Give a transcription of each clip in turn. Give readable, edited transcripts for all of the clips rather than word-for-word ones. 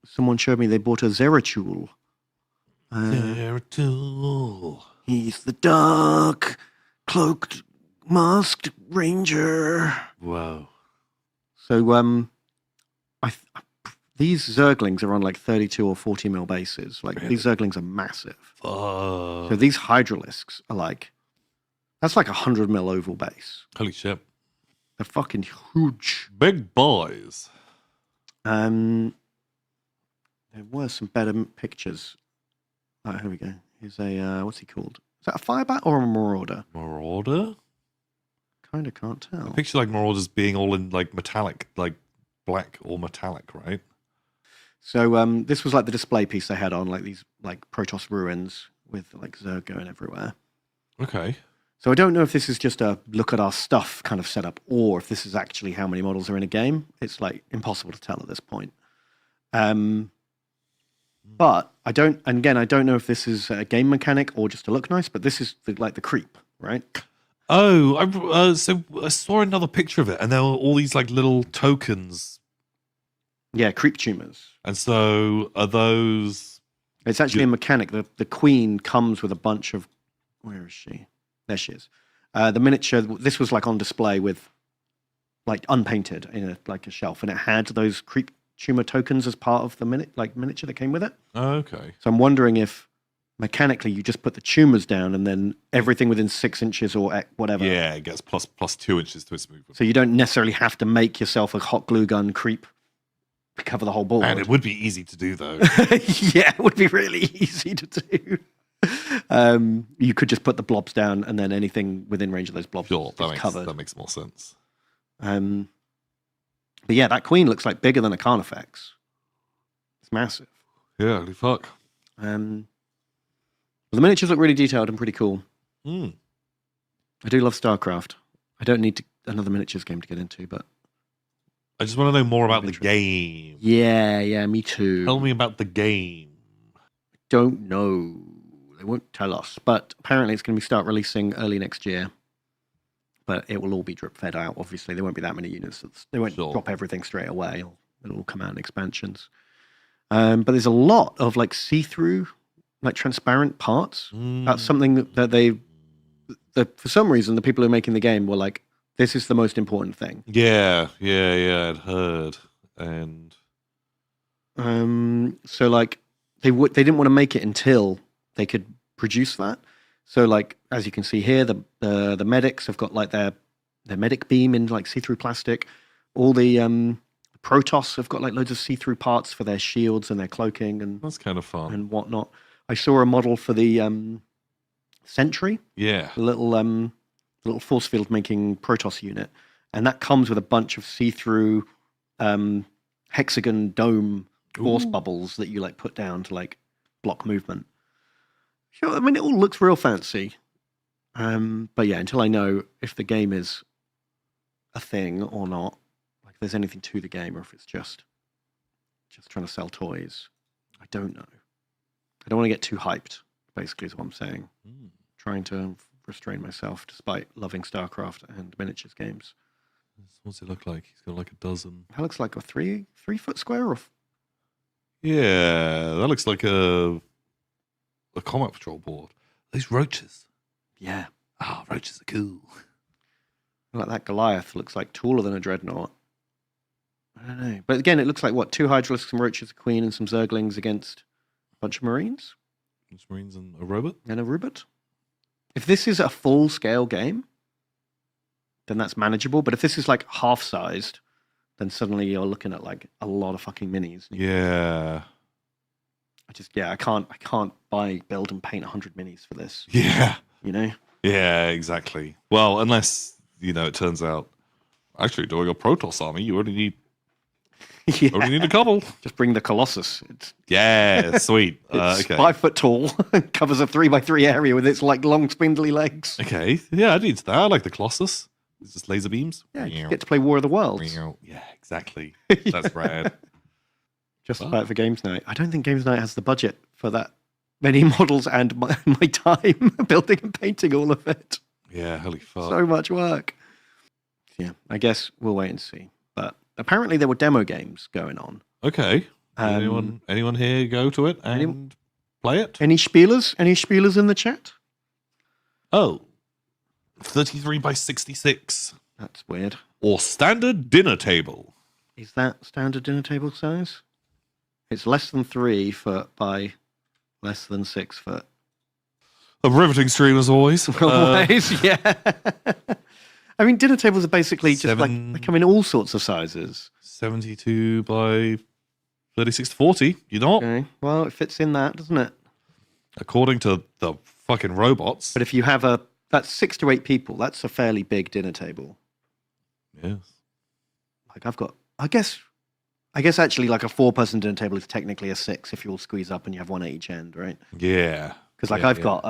someone showed me they bought a Zeratul. Zeratul. He's the dark, cloaked, masked ranger. Whoa. So, these Zerglings are on like 32 or 40 mil bases. Like, these Zerglings are massive. So these Hydralisks are like, that's like 100 mil oval base. Holy shit. They're fucking huge. Big boys. There were some better pictures. Oh, here we go. Here's a, what's he called? Is that a Firebat or a Marauder? Marauder? Kind of can't tell. I picture like Marauders being all in like metallic, like black or metallic, right? So this was like the display piece they had on, like these like Protoss ruins with like Zerg going everywhere. Okay. So I don't know if this is just a look at our stuff kind of setup, or if this is actually how many models are in a game. It's like impossible to tell at this point. But I don't know if this is a game mechanic or just to look nice, but this is like the creep, right? Oh, so I saw another picture of it, and there were all these like little tokens. Yeah, creep tumors. And so are those... It's actually a mechanic. The queen comes with a bunch of... Where is she? There she is. The miniature, this was like on display with like unpainted in a shelf, and it had those creep tumor tokens as part of the miniature that came with it. Oh, okay. So I'm wondering if mechanically you just put the tumors down and then everything within 6 inches or whatever. Yeah, it gets plus 2 inches to its movement. So you don't necessarily have to make yourself a hot glue gun creep to cover the whole board. And it would be easy to do, though. Yeah, it would be really easy to do. You could just put the blobs down and then anything within range of those blobs is covered. That makes more sense. But yeah, that queen looks like bigger than a Carnifex. It's massive. Yeah, holy fuck. The miniatures look really detailed and pretty cool. I do love StarCraft. I don't need another miniatures game to get into, but I just want to know more about the game. Yeah, me too. Tell me about the game. Don't know. They won't tell us, but apparently it's going to start releasing early next year. But it will all be drip fed out. Obviously, there won't be that many units. They won't drop everything straight away. It'll all come out in expansions. But there's a lot of like see-through, like transparent parts. That's something that for some reason the people who are making the game were like, this is the most important thing. Yeah, I'd heard. And so like they didn't want to make it until they could produce that. So like as you can see here, the medics have got like their medic beam in like see-through plastic. All the Protoss have got like loads of see-through parts for their shields and their cloaking and that's kind of fun and whatnot. I saw a model for the Sentry. Yeah, the little force field making Protoss unit, and that comes with a bunch of see-through hexagon dome force bubbles that you like put down to like block movement. Sure, I mean it all looks real fancy, but yeah, until I know if the game is a thing or not, like if there's anything to the game or if it's just trying to sell toys, I don't know. I don't want to get too hyped. Basically, is what I'm saying. Trying to restrain myself, despite loving StarCraft and miniatures games. What's it look like? He's got like a dozen. That looks like a 3 foot square. Yeah, that looks like a combat patrol board. Those roaches. Yeah. Roaches are cool. Like that Goliath looks like taller than a dreadnought. I don't know. But again, it looks like what? 2 Hydralisks, some roaches, a queen, and some Zerglings against a bunch of Marines. Marines and a robot? And a robot. If this is a full-scale game, then that's manageable. But if this is like half-sized, then suddenly you're looking at like a lot of fucking minis. Yeah. I can't build and paint 100 minis for this. Yeah. You know? Yeah, exactly. Well, unless, it turns out, actually, doing a Protoss army, you only need only need a couple. Just bring the Colossus. Yeah, sweet. It's okay. 5 foot tall, covers a 3x3 area with its like long spindly legs. Okay, yeah, I'd into that. I like the Colossus. It's just laser beams. Yeah, you get to play War of the Worlds. Yeah, exactly. That's rad. Just about for Games Night. I don't think Games Night has the budget for that many models and my time building and painting all of it. Yeah, holy fuck. So much work. Yeah, I guess we'll wait and see. But apparently there were demo games going on. Okay. Anyone here go to it and play it? Any spielers? Any spielers in the chat? Oh, 33 by 66. That's weird. Or standard dinner table. Is that standard dinner table size? It's less than 3 foot by less than 6 foot. A riveting stream as always. Always, yeah. I mean, dinner tables are basically just they come in all sorts of sizes. 72 by 36 to 40. You know what? Okay. Well, it fits in that, doesn't it? According to the fucking robots. But if you have that's 6 to 8 people, that's a fairly big dinner table. Yes. Like I guess actually like a 4-person dinner table is technically a 6 if you all squeeze up and you have one at each end, right? Yeah. Because I've got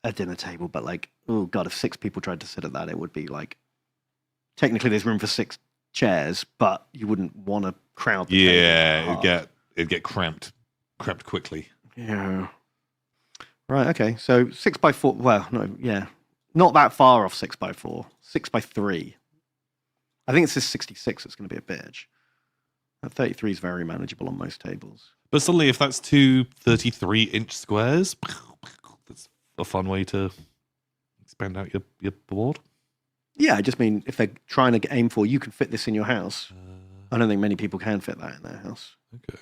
a dinner table, but like, oh God, if 6 people tried to sit at that, it would be like, technically there's room for 6 chairs, but you wouldn't want to crowd the table. Yeah, it'd get cramped quickly. Yeah. Right, okay. So 6 by 4, well, no, yeah. Not that far off 6 by 4. 6 by 3. I think it's this 66 that's going to be a bitch. That 33 is very manageable on most tables. But suddenly, if that's 2 33-inch squares, that's a fun way to expand out your board. Yeah, I just mean if they're trying to aim for, you can fit this in your house. I don't think many people can fit that in their house. Okay.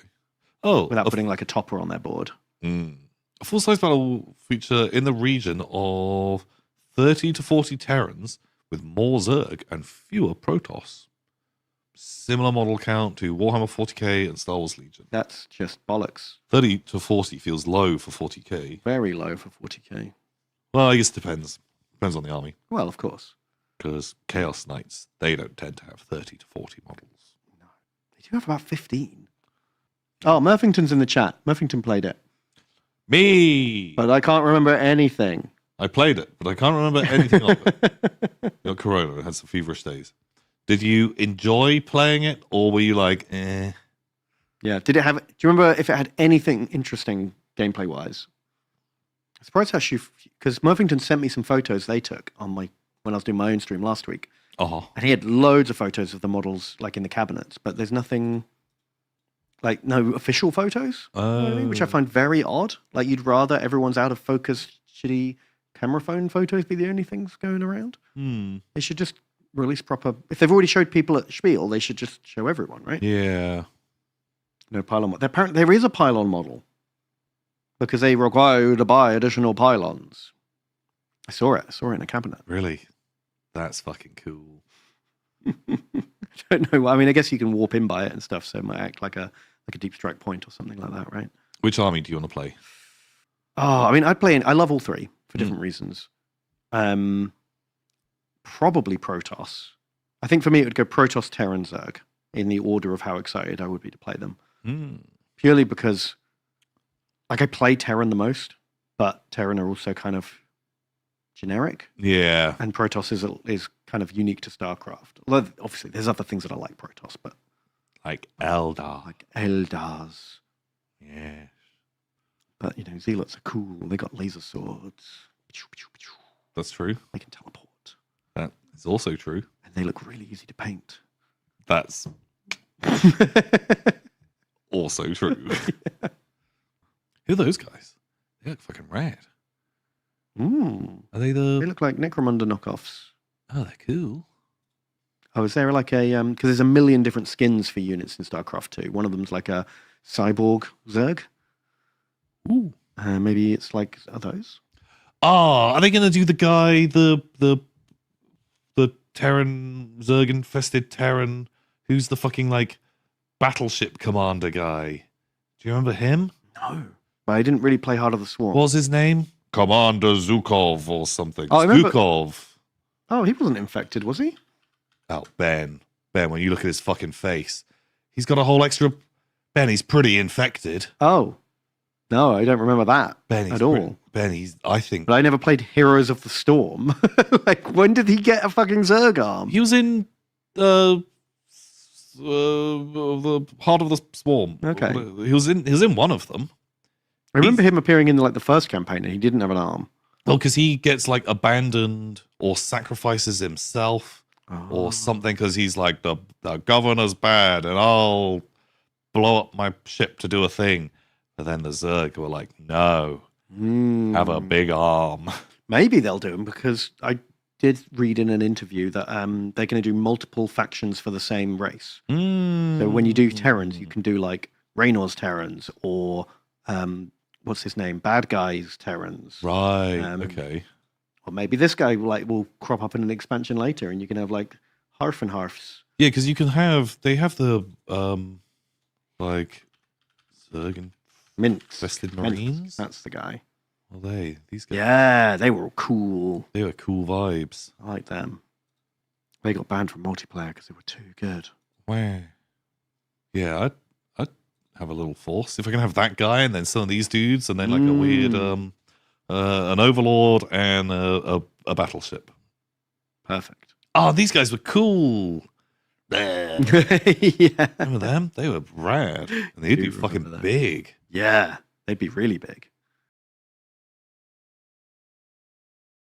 Oh, without putting like a topper on their board. A full-size battle feature in the region of 30 to 40 Terrans with more Zerg and fewer Protoss. Similar model count to Warhammer 40k and Star Wars Legion. That's just bollocks. 30 to 40 feels low for 40k. Very low for 40k. Well, I guess it depends. Depends on the army. Well, of course. Because Chaos Knights, they don't tend to have 30 to 40 models. No. They do have about 15. Oh, Murphington's in the chat. Murphington played it. Me! But I can't remember anything. I played it, but I can't remember anything of it. Got Corona, it had some feverish days. Did you enjoy playing it, or were you like, eh? Yeah. Do you remember if it had anything interesting gameplay wise? I'm surprised how because Murphington sent me some photos they took when I was doing my own stream last week. Uh-huh. And he had loads of photos of the models like in the cabinets, but there's nothing like no official photos, which I find very odd. Like you'd rather everyone's out of focus, shitty camera phone photos be the only things going around. They should just release proper. If they've already showed people at Spiel, they should just show everyone, right? Yeah. No pylon. Apparently, there is a pylon model because they require you to buy additional pylons. I saw it in a cabinet. Really? That's fucking cool. I don't know. I mean, I guess you can warp in by it and stuff, so it might act like a deep strike point or something like that, right? Which army do you want to play? Oh, I mean, I love all three for different reasons. Probably Protoss. I think for me it would go Protoss, Terran, Zerg in the order of how excited I would be to play them. Purely because, like, I play Terran the most, but Terran are also kind of generic. Yeah. And Protoss is kind of unique to StarCraft. Although, obviously, there's other things that I like Protoss, but... Like Eldar. Like Eldars. Yeah. But, Zealots are cool. They got laser swords. That's true. They can teleport. That is also true. And they look really easy to paint. That's also true. Yeah. Who are those guys? They look fucking rad. Are they They look like Necromunda knockoffs. Oh, they're cool. Oh, is there like a... Because there's a million different skins for units in StarCraft 2. One of them's like a cyborg Zerg. Ooh. Maybe it's like... Are those? Oh, are they going to do the guy, the Terran, Zerg-infested Terran, who's the fucking, like, battleship commander guy? Do you remember him? No. But I didn't really play Heart of the Swarm. What was his name? Commander Zukov or something. Oh, I remember. Zukov. Oh, he wasn't infected, was he? Oh, Ben, when you look at his fucking face, he's got a whole extra... Ben, he's pretty infected. Oh. No, I don't remember that at all. I think... But I never played Heroes of the Storm. Like, when did he get a fucking Zerg arm? He was in the Heart of the Swarm. Okay. He was in one of them. I remember him appearing in like the first campaign and he didn't have an arm. Oh, because he gets like abandoned or sacrifices himself or something because he's like the governor's bad and I'll blow up my ship to do a thing. But then the Zerg were like, no, have a big arm. Maybe they'll do them, because I did read in an interview that they're going to do multiple factions for the same race. So when you do Terrans, you can do like Raynor's Terrans, or what's his name? Bad Guy's Terrans. Right, okay. Or maybe this guy will crop up in an expansion later, and you can have like Harf and Harfs. Yeah, because you can they have the like Zerg and Mints. Vested Mints, Marines. that's the guy. Well, these guys. Yeah, they were cool. They were cool vibes. I like them. They got banned from multiplayer because they were too good. Wow. Yeah, I'd have a little force if I can have that guy and then some of these dudes and then like a weird an overlord and a battleship. Perfect. Oh, these guys were cool. Yeah. Remember them? They were rad. And they'd be fucking big. Yeah, they'd be really big.